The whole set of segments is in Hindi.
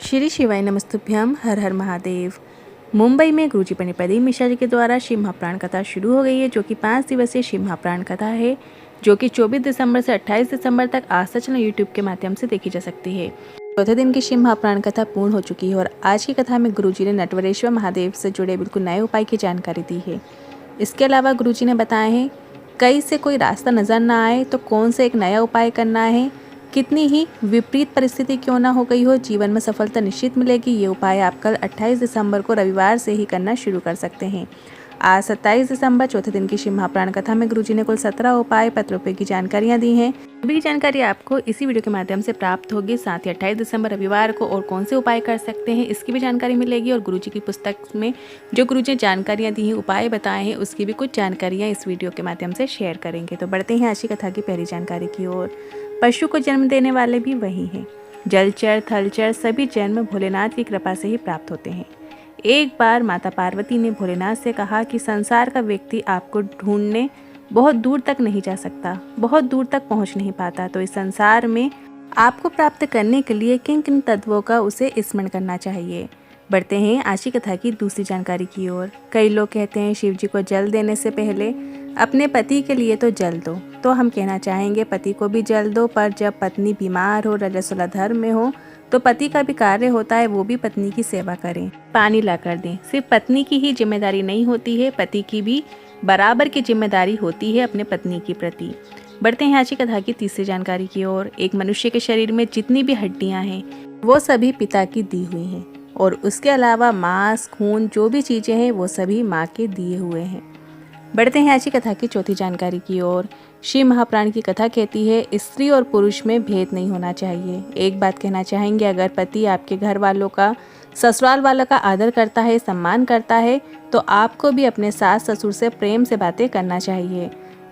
श्री शिवाय नमस्तुभ्यम, हर हर महादेव। मुंबई में गुरुजी प्रदीप मिश्रा जी के द्वारा शिव महाप्राण कथा शुरू हो गई है, जो कि 5 दिवसीय शिव महाप्राण कथा है, जो कि 24 दिसंबर से 28 दिसंबर तक आस्था चैनल यूट्यूब के माध्यम से देखी जा सकती है। चौथे दिन की शिव महाप्राण कथा पूर्ण हो चुकी है और आज की कथा में गुरुजी ने नटवरेश्वर महादेव से जुड़े बिल्कुल नए उपाय की जानकारी दी है। इसके अलावा गुरुजी ने बताया है कहीं से कोई रास्ता नजर ना आए तो कौन से एक नया उपाय करना है। कितनी ही विपरीत परिस्थिति क्यों ना हो गई हो, जीवन में सफलता निश्चित मिलेगी। ये उपाय आप कल 28 दिसंबर को रविवार से ही करना शुरू कर सकते हैं। आज 27 दिसंबर चौथे दिन की शिव महाप्राण कथा में गुरुजी ने कुल 17 उपाय पत्रों की जानकारियां दी हैं। सभी जानकारी आपको इसी वीडियो के माध्यम से प्राप्त होगी। साथ ही 28 दिसंबर रविवार को और कौन से उपाय कर सकते हैं इसकी भी जानकारी मिलेगी। और गुरुजी की पुस्तक में जो गुरुजी ने जानकारियां दी हैं, उपाय बताए हैं, उसकी भी कुछ जानकारियां इस वीडियो के माध्यम से शेयर करेंगे। तो बढ़ते हैं आज की कथा की पहली जानकारी की ओर। पशु को जन्म देने वाले भी वही हैं। जलचर थलचर सभी जन्म भोलेनाथ की कृपा से ही प्राप्त होते हैं। एक बार माता पार्वती ने भोलेनाथ से कहा कि संसार का व्यक्ति आपको ढूंढने बहुत दूर तक नहीं जा सकता, बहुत दूर तक पहुंच नहीं पाता, तो इस संसार में आपको प्राप्त करने के लिए किन किन तत्वों का उसे स्मरण करना चाहिए। बढ़ते हैं आज की कथा की दूसरी जानकारी की ओर। कई लोग कहते हैं शिव जी को जल देने से पहले अपने पति के लिए तो जल दो, तो हम कहना चाहेंगे पति को भी जल दो, पर जब पत्नी बीमार हो, रजस्वला धर्म में हो, तो पति का भी कार्य होता है वो भी पत्नी की सेवा करें, पानी ला कर दें। सिर्फ पत्नी की ही जिम्मेदारी नहीं होती है, पति की भी बराबर की जिम्मेदारी होती है अपने पत्नी के प्रति। बढ़ते हैं आज की कथा की तीसरी जानकारी की ओर। एक मनुष्य के शरीर में जितनी भी हड्डियां हैं वो सभी पिता की दी हुई हैं, और उसके अलावा मांस खून जो भी चीजें हैं वो सभी माँ के दिए हुए हैं। बढ़ते हैं आज की कथा की चौथी जानकारी की ओर। शिव महाप्राण की कथा कहती है स्त्री और पुरुष में भेद नहीं होना चाहिए। एक बात कहना चाहेंगे, अगर पति आपके घर वालों का, ससुराल वालों का आदर करता है, सम्मान करता है, तो आपको भी अपने सास ससुर से प्रेम से बातें करना चाहिए,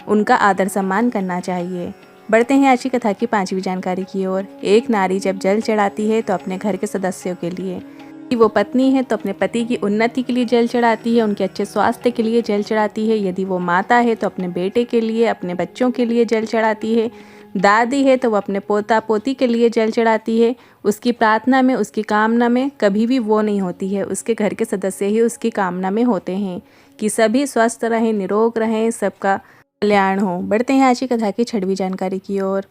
उनका आदर सम्मान करना चाहिए। बढ़ते हैं आज की कथा की पांचवी जानकारी की ओर। एक नारी जब जल चढ़ाती है तो अपने घर के सदस्यों के लिए, कि वो पत्नी है तो अपने पति की उन्नति के लिए जल चढ़ाती है, उनके अच्छे स्वास्थ्य के लिए जल चढ़ाती है। यदि वो माता है तो अपने बेटे के लिए, अपने बच्चों के लिए जल चढ़ाती है। दादी है तो वो अपने पोता पोती के लिए जल चढ़ाती है। उसकी प्रार्थना में, उसकी कामना में कभी भी वो नहीं होती है, उसके घर के सदस्य ही उसकी कामना में होते हैं कि सभी स्वस्थ रहें, निरोग रहें, सबका कल्याण हो। बढ़ते हैं आज की कथा की छठवीं जानकारी की ओर।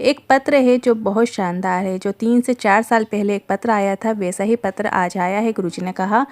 एक पत्र है जो बहुत शानदार है, जो 3 से 4 साल पहले एक पत्र आया था, वैसा ही पत्र आज आया है। गुरुजी ने कहा,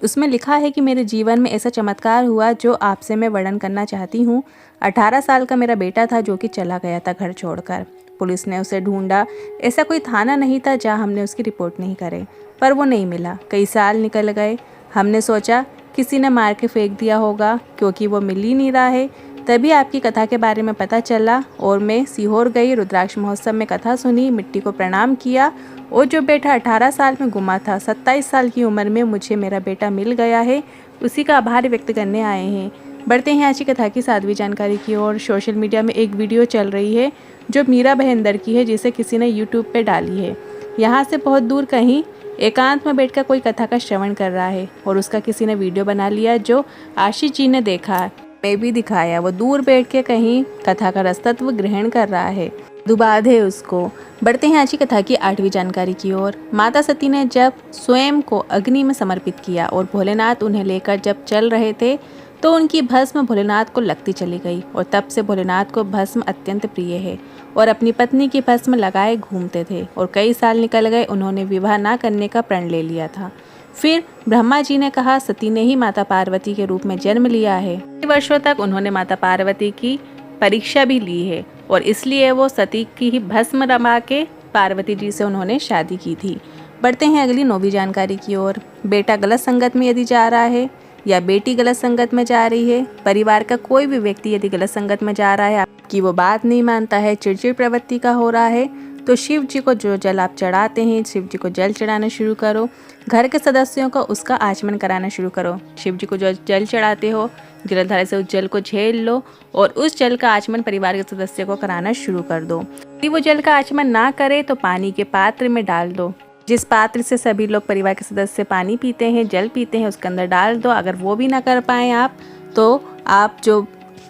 उसमें लिखा है कि मेरे जीवन में ऐसा चमत्कार हुआ जो आपसे मैं वर्णन करना चाहती हूँ। 18 साल का मेरा बेटा था जो कि चला गया था घर छोड़कर। पुलिस ने उसे ढूंढा, ऐसा कोई थाना नहीं था जहाँ हमने उसकी रिपोर्ट नहीं करे, पर वो नहीं मिला। कई साल निकल गए, हमने सोचा किसी ने मार के फेंक दिया होगा क्योंकि वो मिल ही नहीं रहा है। तभी आपकी कथा के बारे में पता चला और मैं सीहोर गई, रुद्राक्ष महोत्सव में कथा सुनी, मिट्टी को प्रणाम किया, और जो बेटा 18 साल में गुमा था, 27 साल की उम्र में मुझे मेरा बेटा मिल गया है, उसी का आभार व्यक्त करने आए हैं। बढ़ते हैं आज की कथा की 7वीं जानकारी की ओर। सोशल मीडिया में एक वीडियो चल रही है जो मीरा बहंदर की है, जिसे किसी ने यूट्यूब पर डाली है। यहाँ से बहुत दूर कहीं एकांत में बैठकर कोई कथा का श्रवण कर रहा है और उसका किसी ने वीडियो बना लिया, जो आशीष जी ने देखा, मैं भी दिखाया। वो दूर बैठ के कहीं कथा का रसतत्व ग्रहण कर रहा है, दुबाध है उसको। बढ़ते हैं आज की कथा की 8वीं जानकारी की ओर। माता सती ने जब स्वयं को अग्नि में समर्पित किया और भोलेनाथ उन्हें लेकर जब चल रहे थे तो उनकी भस्म भोलेनाथ को लगती चली गई, और तब से भोलेनाथ को भस्म अत्यंत प्रिय है और अपनी पत्नी की भस्म लगाए घूमते थे। और कई साल निकल गए, उन्होंने विवाह ना करने का प्रण ले लिया था। फिर ब्रह्मा जी ने कहा सती ने ही माता पार्वती के रूप में जन्म लिया है। कई वर्षों तक उन्होंने माता पार्वती की परीक्षा भी ली है और इसलिए वो सती की ही भस्म रमा के पार्वती जी से उन्होंने शादी की थी। बढ़ते हैं अगली 9वीं जानकारी की ओर। बेटा गलत संगत में यदि जा रहा है या बेटी गलत संगत में जा रही है, परिवार का कोई भी व्यक्ति यदि गलत संगत में जा रहा है, आपकी वो बात नहीं मानता है, चिड़चिड़ प्रवृत्ति का हो रहा है, तो शिव जी को जो जल आप चढ़ाते हैं, शिव जी को जल चढ़ाना शुरू करो। घर के सदस्यों को उसका आचमन कराना शुरू करो। शिव जी को जो जल चढ़ाते हो, जलधारा से उस जल को झेल लो और उस जल का आचमन परिवार के सदस्यों को कराना शुरू कर दो। यदि वो जल का आचमन ना करे तो पानी के पात्र में डाल दो। जिस पात्र से सभी लोग परिवार के सदस्य पानी पीते हैं, जल पीते हैं, उसके अंदर डाल दो। अगर वो भी ना कर पाएँ आप, तो आप जो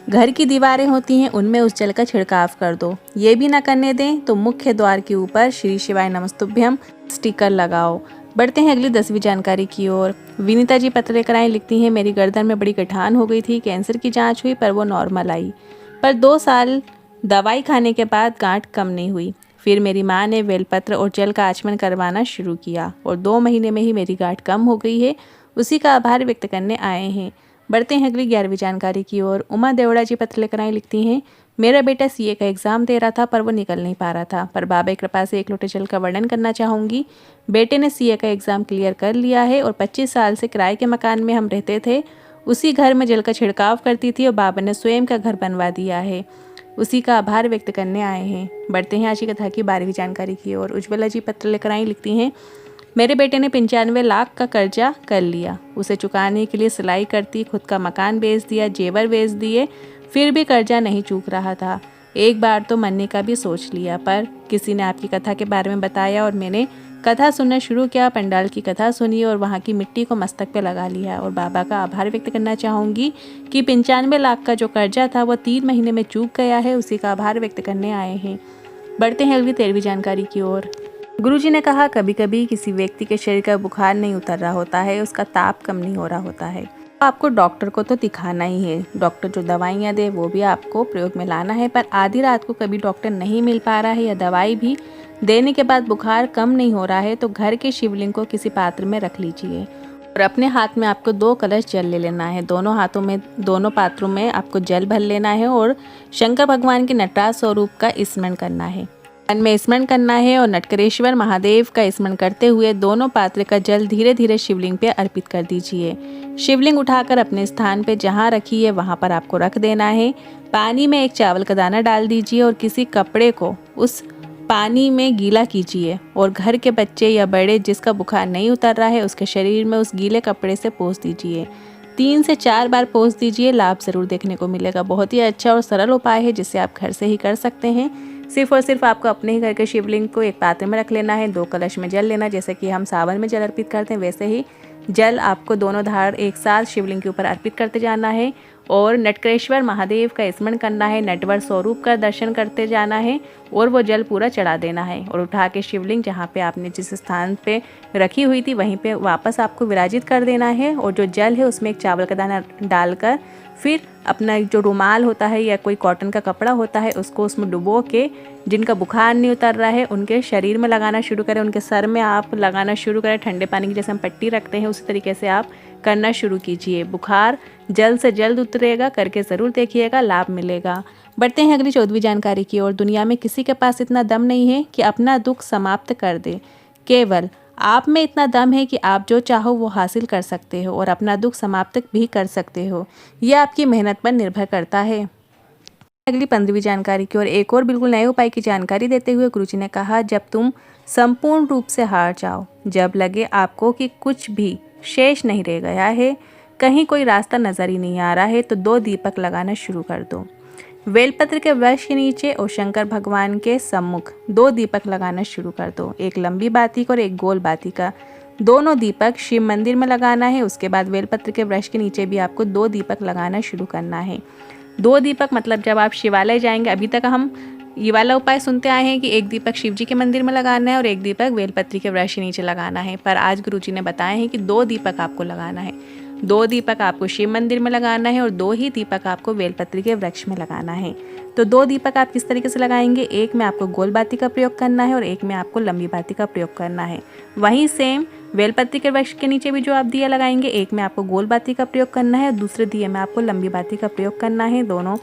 घर की दीवारें होती हैं उनमें उस जल का छिड़काव कर दो। ये भी ना करने दें तो मुख्य द्वार के ऊपर श्री शिवाय नमस्तुभ्यम स्टिकर लगाओ। बढ़ते हैं अगली 10वीं जानकारी की ओर। विनीता जी पत्र लेकर आई, लिखती हैं मेरी गर्दन में बड़ी गठान हो गई थी, कैंसर की जांच हुई पर वो नॉर्मल आई, पर 2 साल दवाई खाने के बाद गांठ कम नहीं हुई। फिर मेरी माँ ने बेलपत्र और जल का आचमन करवाना शुरू किया और 2 महीने में ही मेरी गांठ कम हो गई है, उसी का आभार व्यक्त करने आए हैं। बढ़ते हैं अगली 11वीं जानकारी की ओर। उमा देवड़ा जी पत्र लेकर आई, लिखती हैं मेरा बेटा सीए का एग्ज़ाम दे रहा था पर वो निकल नहीं पा रहा था, पर बाबा की कृपा से 1 लोटे जल का वर्णन करना चाहूँगी। बेटे ने सीए का एग्ज़ाम क्लियर कर लिया है और 25 साल से किराए के मकान में हम रहते थे, उसी घर में जल का छिड़काव करती थी और बाबा ने स्वयं का घर बनवा दिया है, उसी का आभार व्यक्त करने आए हैं। बढ़ते हैं आज की कथा की 12वीं जानकारी की ओर। उज्ज्वला जी पत्र लेकर आई, लिखती हैं मेरे बेटे ने 95 लाख का कर्जा कर लिया, उसे चुकाने के लिए सिलाई करती, खुद का मकान बेच दिया, जेवर बेच दिए, फिर भी कर्जा नहीं चूक रहा था। एक बार तो मरने का भी सोच लिया, पर किसी ने आपकी कथा के बारे में बताया और मैंने कथा सुनना शुरू किया, पंडाल की कथा सुनी और वहाँ की मिट्टी को मस्तक पे लगा लिया और बाबा का आभार व्यक्त करना चाहूँगी कि 95 लाख का जो कर्जा था वो 3 महीने में चूक गया है, उसी का आभार व्यक्त करने आए हैं। बढ़ते हैं अगली 13वीं जानकारी की ओर। गुरुजी ने कहा कभी कभी किसी व्यक्ति के शरीर का बुखार नहीं उतर रहा होता है, उसका ताप कम नहीं हो रहा होता है, आपको डॉक्टर को तो दिखाना ही है। डॉक्टर जो दवाइयाँ दे वो भी आपको प्रयोग में लाना है, पर आधी रात को कभी डॉक्टर नहीं मिल पा रहा है या दवाई भी देने के बाद बुखार कम नहीं हो रहा है तो घर के शिवलिंग को किसी पात्र में रख लीजिए और अपने हाथ में आपको 2 कलश जल ले लेना है। दोनों हाथों में, दोनों पात्रों में आपको जल भर लेना है और शंकर भगवान के नटराज स्वरूप का स्मरण करना है, मन में स्मरण करना है और नटकरेश्वर महादेव का स्मरण करते हुए दोनों पात्र का जल धीरे धीरे शिवलिंग पे अर्पित कर दीजिए। शिवलिंग उठाकर अपने स्थान पे जहाँ रखी है वहाँ पर आपको रख देना है। पानी में 1 चावल का दाना डाल दीजिए और किसी कपड़े को उस पानी में गीला कीजिए और घर के बच्चे या बड़े जिसका बुखार नहीं उतर रहा है उसके शरीर में उस गीले कपड़े से पोंछ दीजिए। 3 से 4 बार पोंछ दीजिए, लाभ ज़रूर देखने को मिलेगा। बहुत ही अच्छा और सरल उपाय है जिसे आप घर से ही कर सकते हैं। सिर्फ और सिर्फ आपको अपने ही घर के शिवलिंग को एक पात्र में रख लेना है, 2 कलश में जल लेना, जैसे कि हम सावन में जल अर्पित करते हैं वैसे ही जल आपको दोनों धार एक साथ शिवलिंग के ऊपर अर्पित करते जाना है और नटकरेश्वर महादेव का स्मरण करना है, नटवर स्वरूप का दर्शन करते जाना है और वो जल पूरा चढ़ा देना है और उठा के शिवलिंग जहाँ पे आपने जिस स्थान पे रखी हुई थी वहीं पे वापस आपको विराजित कर देना है और जो जल है उसमें 1 चावल का दाना डालकर फिर अपना जो रुमाल होता है या कोई कॉटन का कपड़ा होता है उसको उसमें डुबो के जिनका बुखार नहीं उतर रहा है उनके शरीर में लगाना शुरू करें, उनके सर में आप लगाना शुरू करें। ठंडे पानी की जैसे हम पट्टी रखते हैं उसी तरीके से आप करना शुरू कीजिए। बुखार जल्द से जल्द उतरेगा, करके ज़रूर देखिएगा, लाभ मिलेगा। बढ़ते हैं अगली 14वीं जानकारी की ओर। दुनिया में किसी के पास इतना दम नहीं है कि अपना दुख समाप्त कर दे, केवल आप में इतना दम है कि आप जो चाहो वो हासिल कर सकते हो और अपना दुख समाप्त भी कर सकते हो। यह आपकी मेहनत पर निर्भर करता है। अगली 15वीं जानकारी की ओर। एक और बिल्कुल नए उपाय की जानकारी देते हुए गुरुजी ने कहा जब तुम संपूर्ण रूप से हार जाओ, जब लगे आपको कि कुछ भी शेष नहीं रह गया है, कहीं कोई रास्ता नजर ही नहीं आ रहा है, तो 2 दीपक लगाना शुरू कर दो। बेलपत्र के वृक्ष के नीचे और शंकर भगवान के सम्मुख 2 दीपक लगाना शुरू कर दो। एक लंबी बाती का और एक गोल बाती का। दोनों दीपक शिव मंदिर में लगाना है। उसके बाद बेलपत्र के वृक्ष के नीचे भी आपको 2 दीपक लगाना शुरू करना है। 2 दीपक मतलब जब आप शिवालय जाएंगे, अभी तक हम ये वाला उपाय सुनते आए हैं कि 1 दीपक शिव जी के मंदिर में लगाना है और 1 दीपक बेलपत्री के वृक्ष के नीचे लगाना है, पर आज गुरुजी ने बताया है कि 2 दीपक आपको लगाना है। 2 दीपक आपको शिव मंदिर में लगाना है और 2 ही दीपक आपको बेलपत्री के वृक्ष में लगाना है। तो 2 दीपक आप किस तरीके से लगाएंगे, एक में आपको गोल बाती का प्रयोग करना है और एक में आपको लंबी बाती का प्रयोग करना है। वहीं सेम बेलपत्री के वृक्ष के नीचे भी जो आप दिया लगाएंगे, एक में आपको गोल बाती का प्रयोग करना है और दूसरे दिए में आपको लंबी बाती का प्रयोग करना है। दोनों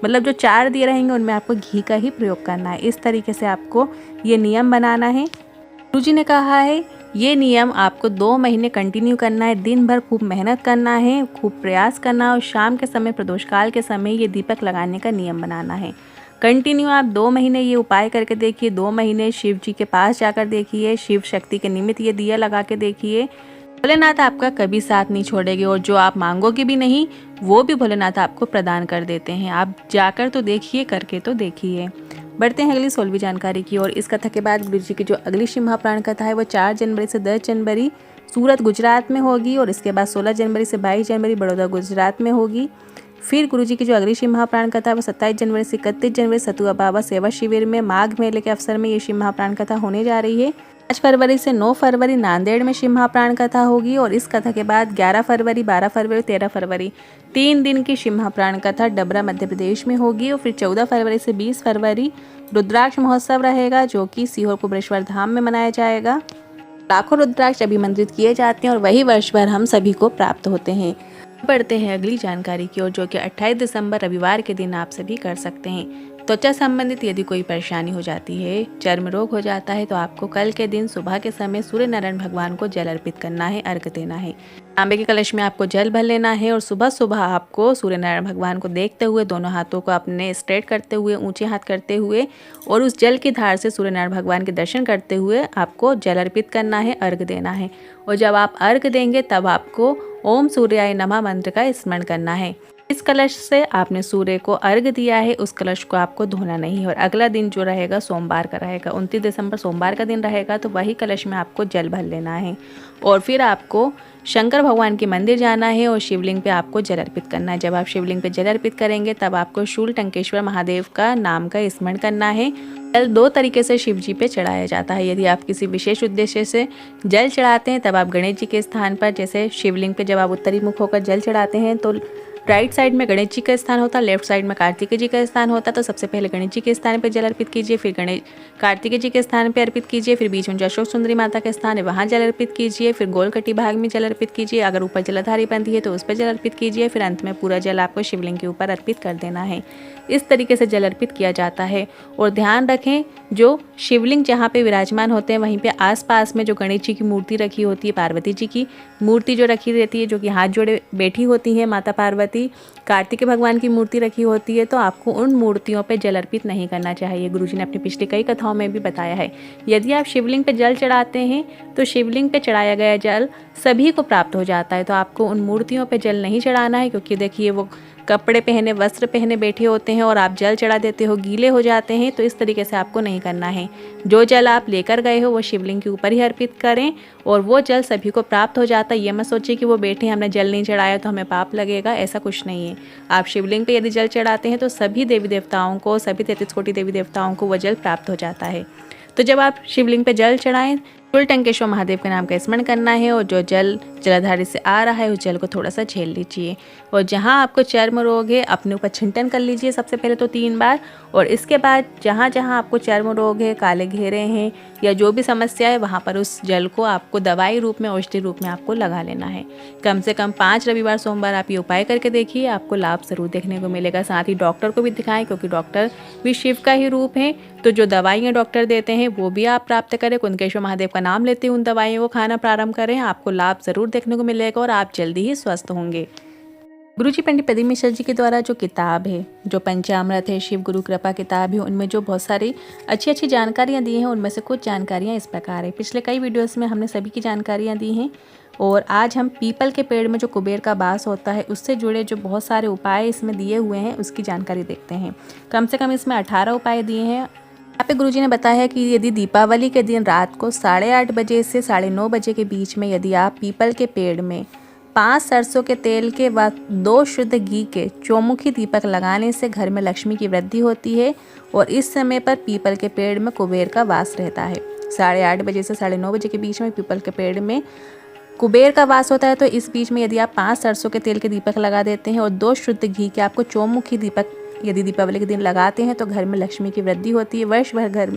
मतलब जो 4 दिए रहेंगे उनमें आपको घी का ही प्रयोग करना है। इस तरीके से आपको ये नियम बनाना है। गुरुजी ने कहा है ये नियम आपको 2 महीने कंटिन्यू करना है। दिन भर खूब मेहनत करना है, खूब प्रयास करना है और शाम के समय प्रदोष काल के समय ये दीपक लगाने का नियम बनाना है। कंटिन्यू आप 2 महीने ये उपाय करके देखिए। 2 महीने शिव जी के पास जाकर देखिए, शिव शक्ति के निमित्त ये दिया लगा के देखिए। भोलेनाथ आपका कभी साथ नहीं छोड़ेंगे और जो आप मांगोगे भी नहीं वो भी भोलेनाथ आपको प्रदान कर देते हैं। आप जाकर तो देखिए, करके तो देखिए। बढ़ते हैं अगली 16वीं जानकारी की ओर। इस कथा के बाद गुरुजी की जो अगली शिव महापुराण कथा है वो 4 जनवरी से 10 जनवरी सूरत गुजरात में होगी और इसके बाद 16 जनवरी से 22 जनवरी बड़ौदा गुजरात में होगी। फिर गुरुजी की जो अगली शिव महापुराण कथा है वो 27 जनवरी से 31 जनवरी सतुआ बाबा सेवा शिविर में माघ मेले के अवसर में ये शिव महापुराण कथा होने जा रही है। 5 फरवरी से 9 फरवरी नांदेड़ में शिव महाप्राण कथा होगी और इस कथा के बाद 11 फरवरी, 12 फरवरी, 13 फरवरी 3 दिन की शिव महाप्राण कथा डबरा मध्य प्रदेश में होगी और फिर 14 फरवरी से 20 फरवरी रुद्राक्ष महोत्सव रहेगा जो कि सीहोर कुबेरेश्वर धाम में मनाया जाएगा। लाखों रुद्राक्ष अभिमंत्रित किए जाते हैं और वही वर्ष भर हम सभी को प्राप्त होते हैं। बढ़ते हैं अगली जानकारी की ओर, जो कि 28 दिसंबर रविवार के दिन आप सभी कर सकते हैं। त्वचा संबंधित यदि कोई परेशानी हो जाती है, चर्म रोग हो जाता है, तो आपको कल के दिन सुबह के समय सूर्य नारायण भगवान को जल अर्पित करना है, अर्घ देना है। तांबे के कलश में आपको जल भर लेना है और सुबह सुबह आपको सूर्य नारायण भगवान को देखते हुए दोनों हाथों को अपने स्ट्रेट करते हुए, ऊंचे हाथ करते हुए और उस जल की धार से सूर्य नारायण भगवान के दर्शन करते हुए आपको जल अर्पित करना है, अर्घ देना है। और जब आप अर्घ देंगे तब आपको ओम सूर्याय नमः मंत्र का स्मरण करना है। इस कलश से आपने सूर्य को अर्घ दिया है, उस कलश को आपको धोना नहीं है। और अगला दिन जो रहेगा सोमवार का रहेगा, 29 दिसंबर सोमवार का दिन रहेगा, तो वही कलश में आपको जल भर लेना है और फिर आपको शंकर भगवान के मंदिर जाना है और शिवलिंग पे आपको जल अर्पित करना है। जब आप शिवलिंग पे जल अर्पित करेंगे तब आपको शूल टंकेश्वर महादेव का नाम का स्मरण करना है। जल 2 तरीके से शिव जी पे चढ़ाया जाता है। यदि आप किसी विशेष उद्देश्य से जल चढ़ाते हैं तब आप गणेश जी के स्थान पर, जैसे शिवलिंग पे जब आप उत्तरी मुख होकर जल चढ़ाते हैं तो राइट साइड में गणेश जी का स्थान होता है, लेफ्ट साइड में कार्तिकेय जी का स्थान होता है। तो सबसे पहले गणेश जी के स्थान पर जल अर्पित कीजिए, फिर कार्तिकेय जी के स्थान पर अर्पित कीजिए, फिर बीच में जो अशोक सुंदरी माता का स्थान है वहाँ जल अर्पित कीजिए, फिर गोल कटी भाग में जल अर्पित कीजिए। अगर ऊपर जलाधारी बंधी है तो उस पर जल अर्पित कीजिए, फिर अंत में पूरा जल आपको शिवलिंग के ऊपर अर्पित कर देना है। इस तरीके से जल अर्पित किया जाता है। और ध्यान रखें, जो शिवलिंग जहाँ पे विराजमान होते हैं वहीं पे आसपास में जो गणेश जी की मूर्ति रखी होती है, पार्वती जी की मूर्ति जो रखी रहती है, जो कि हाथ जोड़े बैठी होती है माता पार्वती, कार्तिकेय भगवान की मूर्ति रखी होती है, तो आपको उन मूर्तियों पे जल अर्पित नहीं करना चाहिए। गुरुजी ने अपनी पिछली कई कथाओं में भी बताया है। यदि आप शिवलिंग पे जल चढ़ाते हैं तो शिवलिंग पे चढ़ाया गया जल सभी को प्राप्त हो जाता है, तो आपको उन मूर्तियों पे जल नहीं चढ़ाना है, क्योंकि देखिए वो कपड़े पहने, वस्त्र पहने बैठे होते हैं और आप जल चढ़ा देते हो, गीले हो जाते हैं। तो इस तरीके से आपको नहीं करना है। जो जल आप लेकर गए हो वो शिवलिंग के ऊपर ही अर्पित करें और वो जल सभी को प्राप्त हो जाता है। ये मत सोचिए कि वो बैठे हमने जल नहीं चढ़ाया तो हमें पाप लगेगा, ऐसा कुछ नहीं है। आप शिवलिंग पे यदि जल चढ़ाते हैं तो सभी देवी देवताओं को, सभी 33 कोटि देवी देवताओं को वो जल प्राप्त हो जाता है। तो जब आप शिवलिंग पे जल चढ़ाएं, शूल टंकेश्वर महादेव के नाम का स्मरण करना है और जो जल जलाधारी से आ रहा है उस जल को थोड़ा सा झेल लीजिए। और जहाँ आपको चर्म रोग है अपने ऊपर छिंटन कर लीजिए सबसे पहले तो 3 बार, और इसके बाद जहाँ जहाँ आपको चर्म रोग है, काले घेरे हैं या जो भी समस्या है, वहाँ पर उस जल को आपको दवाई रूप में, औषधि रूप में आपको लगा लेना है। कम से कम 5 रविवार सोमवार आप ये उपाय करके देखिए, आपको लाभ ज़रूर देखने को मिलेगा। साथ ही डॉक्टर को भी दिखाएं, क्योंकि डॉक्टर भी शिव का ही रूप है। तो जो दवाइयाँ डॉक्टर देते हैं वो भी आप प्राप्त करें, कुंदकेश्वर महादेव का नाम लेते हुए उन दवाइयों को खाना प्रारंभ करें। आपको लाभ ज़रूर देखने को मिलेगा और आप जल्दी ही स्वस्थ होंगे। गुरुजी पंडित प्रदीप मिश्रा जी के द्वारा जो किताब है, जो पंचामृत है, शिव गुरु कृपा किताब है, उनमें जो बहुत सारी अच्छी जानकारियाँ दी हैं, उनमें से कुछ जानकारियाँ इस प्रकार है। पिछले कई वीडियोस में हमने सभी की जानकारियाँ दी हैं और आज हम पीपल के पेड़ में जो कुबेर का वास होता है उससे जुड़े जो बहुत सारे उपाय इसमें दिए हुए हैं उसकी जानकारी देखते हैं। कम से कम इसमें 18 उपाय दिए हैं। यहाँ पे गुरुजी ने बताया है कि यदि दीपावली के दिन रात को 8:30 बजे से 9:30 बजे के बीच में यदि आप पीपल के पेड़ में 5 सरसों के तेल के बाद 2 शुद्ध घी के चौमुखी दीपक लगाने से घर में लक्ष्मी की वृद्धि होती है और इस समय पर पीपल के पेड़ में कुबेर का वास रहता है। 8:30 बजे से 9:30 बजे के बीच में पीपल के पेड़ में कुबेर का वास होता है। तो इस बीच में यदि आप 5 सरसों के तेल के दीपक लगा देते हैं और 2 शुद्ध घी के आपको चौमुखी दीपक यदि दीपावली के दिन लगाते हैं तो घर में लक्ष्मी की वृद्धि होती है। वर्ष भर घर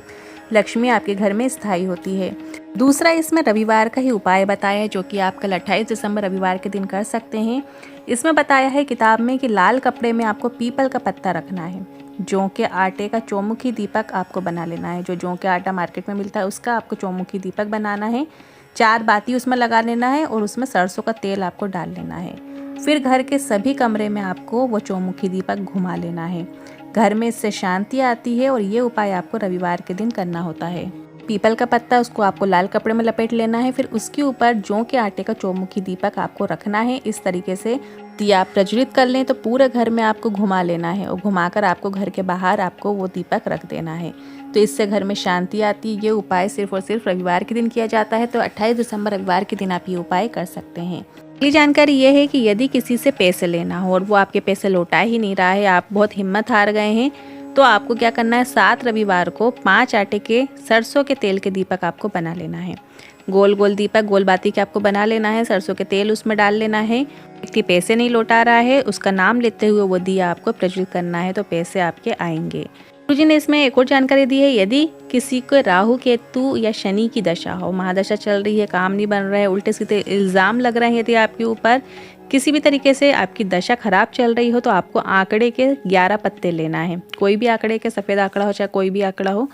लक्ष्मी आपके घर में स्थायी होती है। दूसरा इसमें रविवार का ही उपाय बताया है, जो कि आप कल 28 दिसंबर रविवार के दिन कर सकते हैं। इसमें बताया है किताब में कि लाल कपड़े में आपको पीपल का पत्ता रखना है, जौ के आटे का चौमुखी दीपक आपको बना लेना है। जो जौ के आटा मार्केट में मिलता है उसका आपको चौमुखी दीपक बनाना है। 4 बाती उसमें लगा लेना है और उसमें सरसों का तेल आपको डाल लेना है। फिर घर के सभी कमरे में आपको वो चौमुखी दीपक घुमा लेना है। घर में इससे शांति आती है और ये उपाय आपको रविवार के दिन करना होता है। पीपल का पत्ता उसको आपको लाल कपड़े में लपेट लेना है, फिर उसके ऊपर जौ के आटे का चौमुखी दीपक आपको रखना है। इस तरीके से दिया प्रज्वलित कर लें तो पूरे घर में आपको घुमा लेना है और घुमाकर आपको घर के बाहर आपको वो दीपक रख देना है। तो इससे घर में शांति आती है। ये उपाय सिर्फ और सिर्फ रविवार के दिन किया जाता है। तो 28 दिसंबर रविवार के दिन आप ये उपाय कर सकते हैं। अगली जानकारी ये है कि यदि किसी से पैसे लेना हो और वो आपके पैसे लौटा ही नहीं रहा है, आप बहुत हिम्मत हार गए हैं, तो आपको क्या करना है, 7 रविवार को 5 आटे के सरसों के तेल के दीपक आपको बना लेना है। गोल गोल दीपक, गोल बाती के आपको बना लेना है। सरसों के तेल उसमें डाल लेना है। व्यक्ति पैसे नहीं लौटा रहा है, उसका नाम लेते हुए वो दिया आपको प्रज्वलित करना है, तो पैसे आपके आएंगे। गुरुजी ने इसमें एक और जानकारी दी है, यदि किसी को राहु केतु या शनि की दशा हो, महादशा चल रही है, काम नहीं बन रहा है, उल्टे सीधे इल्ज़ाम लग रहे हैं, यदि आपके ऊपर किसी भी तरीके से आपकी दशा खराब चल रही हो, तो आपको आंकड़े के 11 पत्ते लेना है। कोई भी आंकड़े के, सफ़ेद आंकड़ा हो चाहे कोई भी आंकड़ा हो,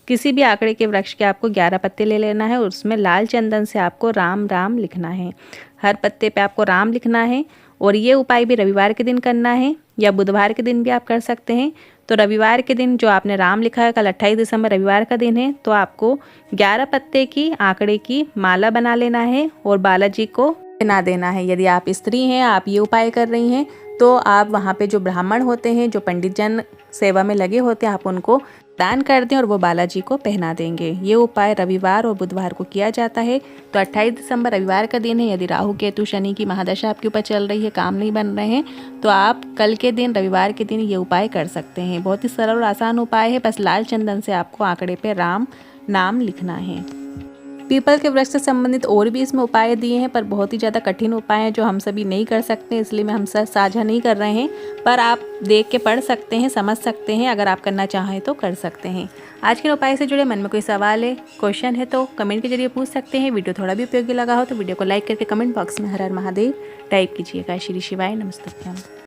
किसी भी आंकड़े के वृक्ष के आपको 11 पत्ते ले लेना है और उसमें लाल चंदन से आपको राम राम लिखना है। हर पत्ते पे आपको राम लिखना है। और ये उपाय भी रविवार के दिन करना है या बुधवार के दिन भी आप कर सकते हैं। तो रविवार के दिन जो आपने राम लिखा है, कल 28 दिसंबर रविवार का दिन है, तो आपको 11 पत्ते की आंकड़े की माला बना लेना है और बालाजी को पहना देना है। यदि आप स्त्री हैं, आप ये उपाय कर रही हैं, तो आप वहाँ पे जो ब्राह्मण होते हैं, जो पंडित जन सेवा में लगे होते हैं, आप उनको दान कर दें और वो बालाजी को पहना देंगे। ये उपाय रविवार और बुधवार को किया जाता है। तो 28 दिसंबर रविवार का दिन है। यदि राहु केतु शनि की महादशा आपके ऊपर चल रही है, काम नहीं बन रहे हैं, तो आप कल के दिन, रविवार के दिन ये उपाय कर सकते हैं। बहुत ही सरल और आसान उपाय है। बस लाल चंदन से आपको आंकड़े पे राम नाम लिखना है। पीपल के वृक्ष से संबंधित और भी इसमें उपाय दिए हैं, पर बहुत ही ज़्यादा कठिन उपाय हैं जो हम सभी नहीं कर सकते, इसलिए मैं हमसे साझा नहीं कर रहे हैं। पर आप देख के पढ़ सकते हैं, समझ सकते हैं। अगर आप करना चाहें तो कर सकते हैं। आज के उपाय से जुड़े मन में कोई सवाल है, क्वेश्चन है, तो कमेंट के जरिए पूछ सकते हैं। वीडियो थोड़ा भी उपयोगी लगा हो तो वीडियो को लाइक करके कमेंट बॉक्स में हर हर महादेव टाइप कीजिएगा। श्री शिवाय नमस्तुभ्यम।